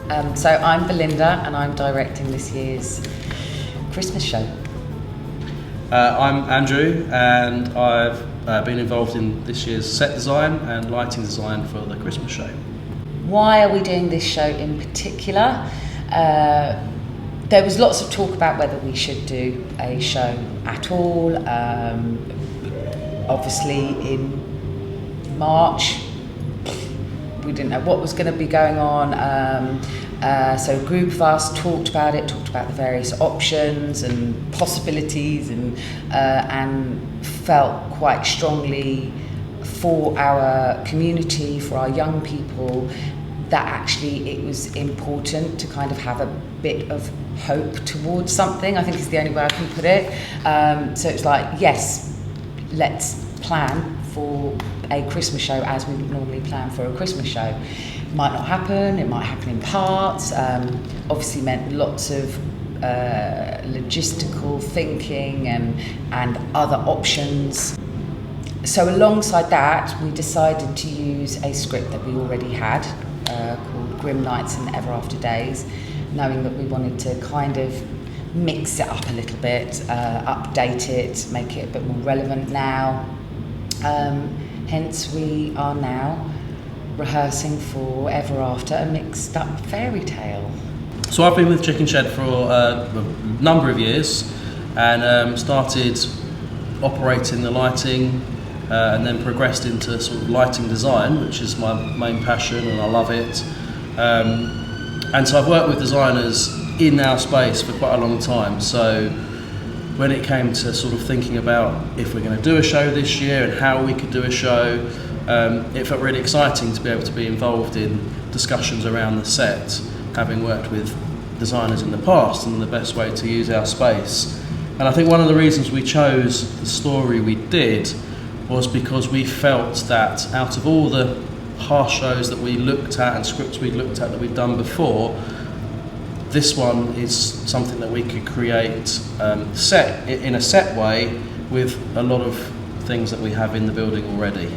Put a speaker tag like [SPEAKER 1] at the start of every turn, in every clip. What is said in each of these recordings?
[SPEAKER 1] So I'm Belinda and I'm directing this year's Christmas show.
[SPEAKER 2] I'm Andrew and I've been involved in this year's set design and lighting design for the Christmas show.
[SPEAKER 1] Why are we doing this show in particular? There was lots of talk about whether we should do a show at all. Obviously in March we didn't know what was going to be going on, so a group of us talked about the various options and possibilities, and felt quite strongly for our community, for our young people, that actually it was important to kind of have a bit of hope towards something, I think is the only way I can put it. So it's like, yes, let's plan for a Christmas show as we would normally plan for a Christmas show. It might not happen, it might happen in parts. Obviously meant lots of logistical thinking and other options. So alongside that, we decided to use a script that we already had called Grim Nights and EverAfter Days, knowing that we wanted to kind of mix it up a little bit, update it, make it a bit more relevant now. Hence we are now rehearsing for EverAfter, a mixed up fairy tale.
[SPEAKER 2] So I've been with Chickenshed for a number of years and started operating the lighting and then progressed into sort of lighting design, which is my main passion and I love it. And so I've worked with designers in our space for quite a long time. So when it came to sort of thinking about if we're going to do a show this year and how we could do a show, it felt really exciting to be able to be involved in discussions around the set, having worked with designers in the past and the best way to use our space. And I think one of the reasons we chose the story we did was because we felt that out of all the past shows that we looked at and scripts we looked at that we've done before, this one is something that we could create set in a set way with a lot of things that we have in the building already.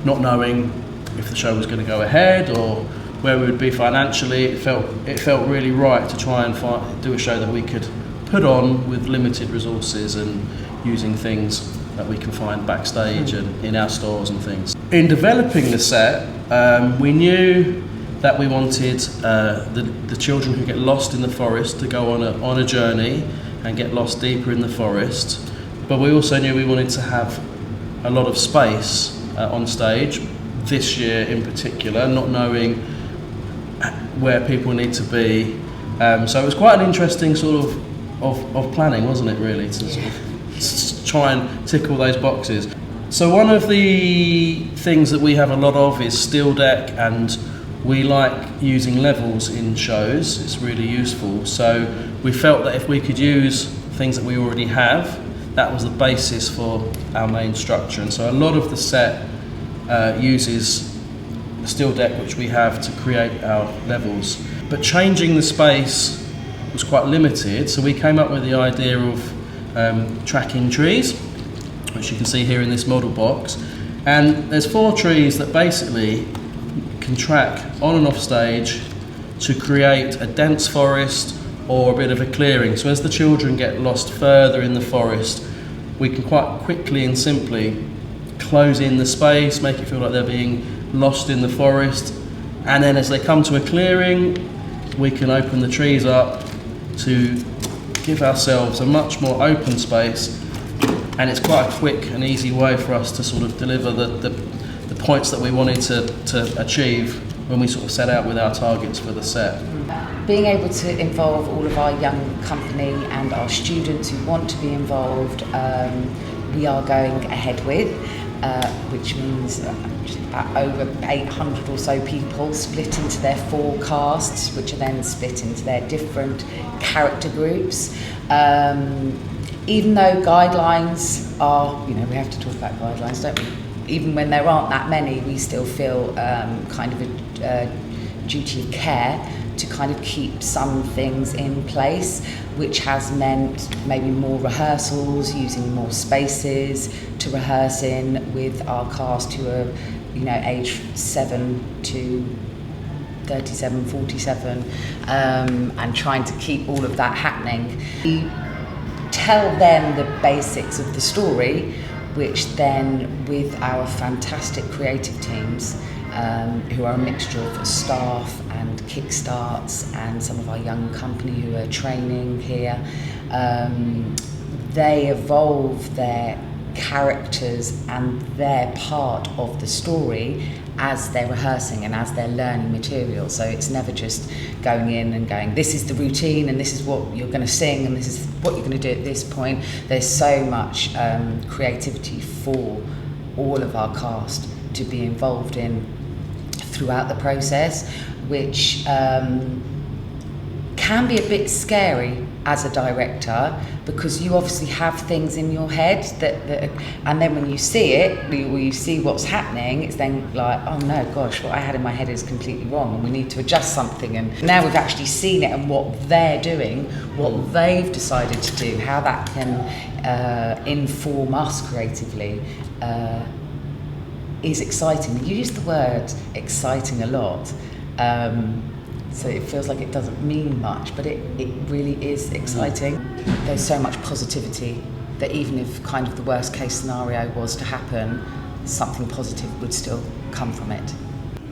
[SPEAKER 2] Not knowing if the show was going to go ahead or where we would be financially, it felt really right to try and do a show that we could put on with limited resources and using things that we can find backstage and in our stores and things. In developing the set, we knew that we wanted the children who get lost in the forest to go on a journey and get lost deeper in the forest. But we also knew we wanted to have a lot of space on stage, this year in particular, not knowing where people need to be. So it was quite an interesting sort of planning, wasn't it, really, to sort of try and tick all those boxes. So one of the things that we have a lot of is steel deck, and we like using levels in shows. It's really useful. So we felt that if we could use things that we already have, that was the basis for our main structure. And so a lot of the set uses a steel deck which we have to create our levels. But changing the space was quite limited, so we came up with the idea of tracking trees, which you can see here in this model box. And there's 4 trees that basically can track on and off stage to create a dense forest or a bit of a clearing. So as the children get lost further in the forest, we can quite quickly and simply close in the space, make it feel like they're being lost in the forest, and then as they come to a clearing, we can open the trees up to give ourselves a much more open space, and it's quite a quick and easy way for us to sort of deliver the points that we wanted to achieve when we sort of set out with our targets for the set.
[SPEAKER 1] Being able to involve all of our young company and our students who want to be involved, we are going ahead with, which means over 800 or so people split into their 4 casts, which are then split into their different character groups. Even though guidelines are, we have to talk about guidelines, don't we? Even when there aren't that many, we still feel kind of a duty of care to kind of keep some things in place, which has meant maybe more rehearsals, using more spaces to rehearse in with our cast who are, age 7 to 37, 47, and trying to keep all of that happening. We tell them the basics of the story, which then with our fantastic creative teams, who are a mixture of staff and kickstarts and some of our young company who are training here, they evolve their characters and their part of the story as they're rehearsing and as they're learning material. So it's never just going in and going, this is the routine and this is what you're going to sing and this is what you're going to do at this point. There's so much creativity for all of our cast to be involved in throughout the process, which can be a bit scary as a director, because you obviously have things in your head that and then when you see it, you see what's happening, it's then like, oh no, gosh, what I had in my head is completely wrong and we need to adjust something. And now we've actually seen it and what they're doing, what they've decided to do, how that can inform us creatively, is exciting. You use the word exciting a lot. So it feels like it doesn't mean much, but it really is exciting. There's so much positivity that even if kind of the worst case scenario was to happen, something positive would still come from it.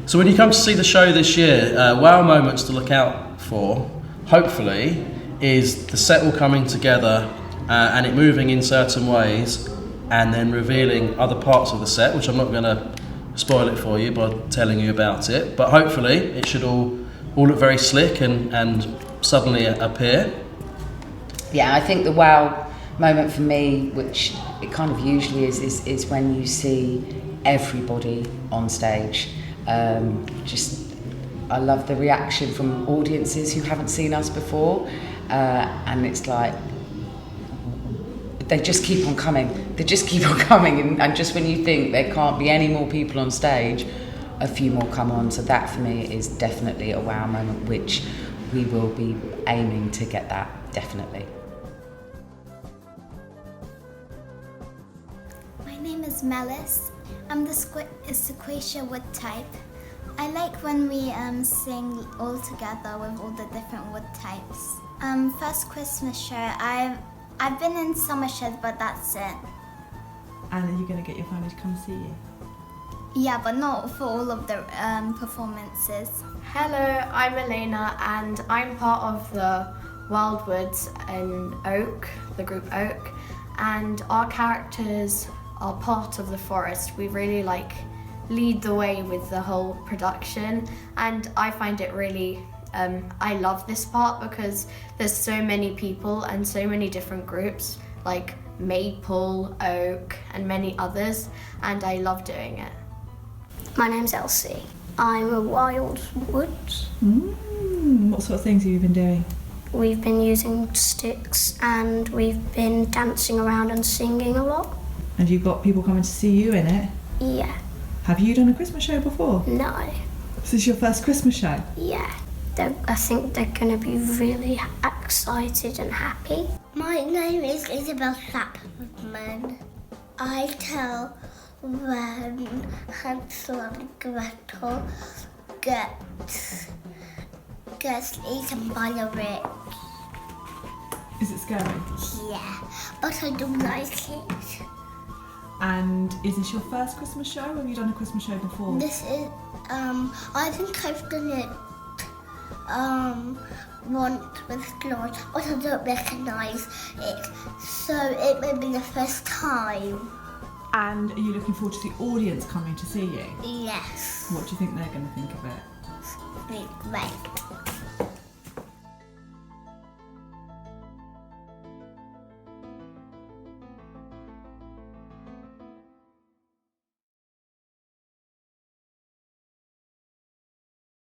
[SPEAKER 2] So when you come to see the show this year, wow moments to look out for, hopefully, is the set all coming together and it moving in certain ways and then revealing other parts of the set, which I'm not going to spoil it for you by telling you about it, but hopefully it should all look very slick and suddenly appear.
[SPEAKER 1] Yeah, I think the wow moment for me, which it kind of usually is when you see everybody on stage. I love the reaction from audiences who haven't seen us before, and it's like they just keep on coming. They just keep on coming, and just when you think there can't be any more people on stage, a few more come on. So that for me is definitely a wow moment, which we will be aiming to get that, definitely.
[SPEAKER 3] My name is Melis. I'm the sequoia wood type. I like when we sing all together with all the different wood types. First Christmas show, I've been in summer shed, but that's it.
[SPEAKER 4] And are you going to get your family to come see you?
[SPEAKER 3] Yeah, but not for all of the performances.
[SPEAKER 5] Hello, I'm Elena and I'm part of the Wildwoods in Oak, the group Oak, and our characters are part of the forest. We really lead the way with the whole production, and I find it really, I love this part because there's so many people and so many different groups like Maple, Oak and many others, and I love doing it.
[SPEAKER 6] My name's Elsie. I'm a Wildwoods.
[SPEAKER 4] What sort of things have you been doing?
[SPEAKER 6] We've been using sticks and we've been dancing around and singing a lot.
[SPEAKER 4] And you've got people coming to see you in it?
[SPEAKER 6] Yeah.
[SPEAKER 4] Have you done a Christmas show before?
[SPEAKER 6] No.
[SPEAKER 4] This is your first Christmas show?
[SPEAKER 6] Yeah. I think they're going to be really excited and happy.
[SPEAKER 7] My name is Isabel Chapman. I tell when Hansel and Gretel gets eaten by a witch.
[SPEAKER 4] Is it scary?
[SPEAKER 7] Yeah, but I do like it.
[SPEAKER 4] And is this your first Christmas show, or have you done a Christmas show before?
[SPEAKER 7] This is, I think I've done it once with George, but I don't recognise it, so it may be the first time.
[SPEAKER 4] And are you looking forward to the audience coming to see you?
[SPEAKER 7] Yes.
[SPEAKER 4] What do you think they're going to think of it?
[SPEAKER 7] Great.